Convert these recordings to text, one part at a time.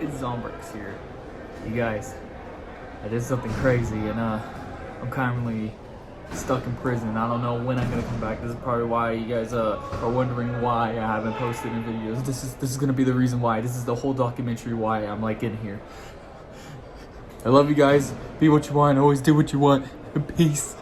It's Zombrex here. You guys, I did something crazy and I'm currently stuck in prison. I don't know when I'm gonna come back. This is probably why you guys are wondering why I haven't posted any videos. This is gonna be the reason why. This is the whole documentary why I'm like in here. I love you guys. Be what you want. Always do what you want. Peace.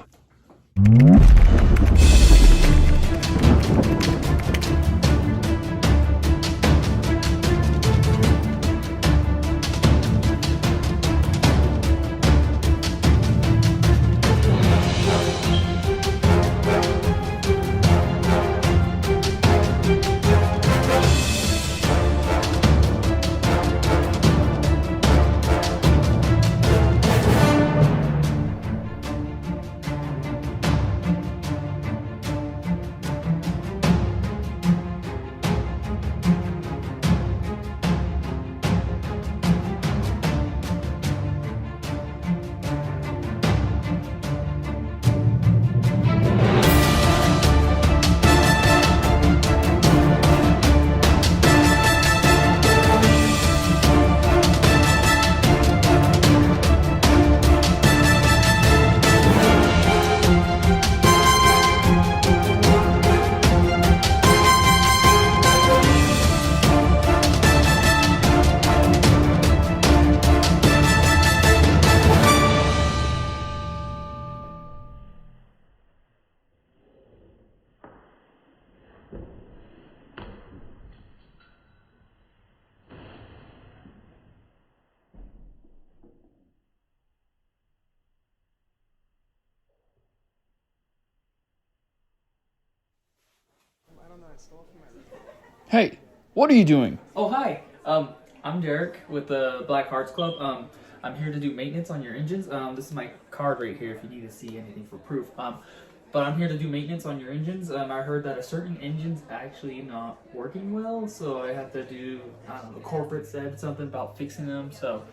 Hey, what are you doing? Oh, hi. I'm Derek with the Black Hearts Club. I'm here to do maintenance on your engines. This is my card right here if you need to see anything for proof. But I'm here to do maintenance on your engines. I heard that a certain engine's actually not working well, so I have to do, I don't know, corporate said something about fixing them, so,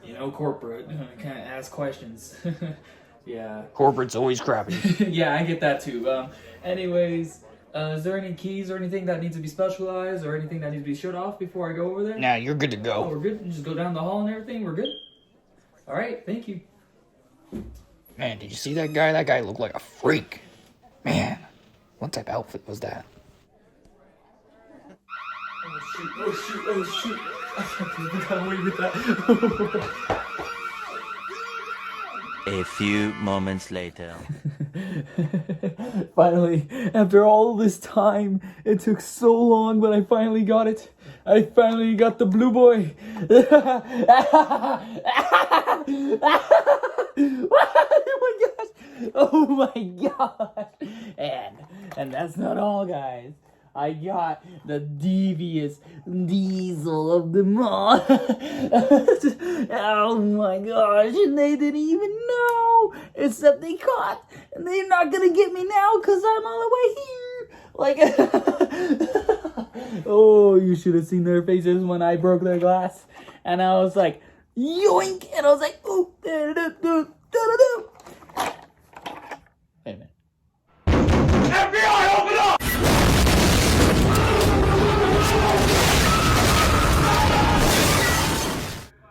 you know, corporate, can't ask questions. Yeah. Corporate's always crappy. Yeah, I get that too. Anyways, is there any keys or anything that needs to be specialized or anything that needs to be shut off before I go over there? Nah, you're good to Oh, go. we're good? Just go down the hall and everything? We're good? Alright, thank you. Man, did you see that guy? That guy looked like a freak. Man, what type of outfit was that? Oh shoot. I got away with that. A few moments later. Finally, after all this time, it took so long, but I finally got it. I finally got the blue boy. Oh my gosh. And that's not all, guys. I got the devious diesel of them all. Oh my gosh, and they didn't even know, except they caught, and they're not gonna get me now because I'm all the way here. Like, oh, you should have seen their faces when I broke their glass. And I was like, yoink, and I was like, ooh, da-da-da-da-da-da. Wait a minute. FBI, open up!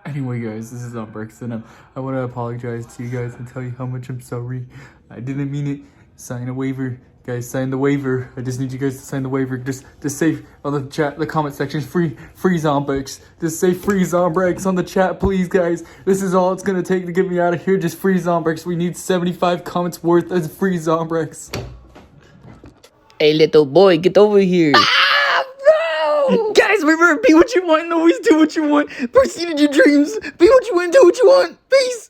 Anyway, guys, this is Zombrex, and I want to apologize to you guys and tell you how much I'm sorry. I didn't mean it. Sign a waiver. Guys, sign the waiver. I just need you guys to sign the waiver. Just say on the chat, the comment section, free Zombrex. Just say free Zombrex on the chat, please, guys. This is all it's going to take to get me out of here. Just free Zombrex. We need 75 comments worth of free Zombrex. Hey, little boy, get over here. Guys, remember, be what you want and always do what you want. Proceed in your dreams. Be what you want, do what you want. Peace.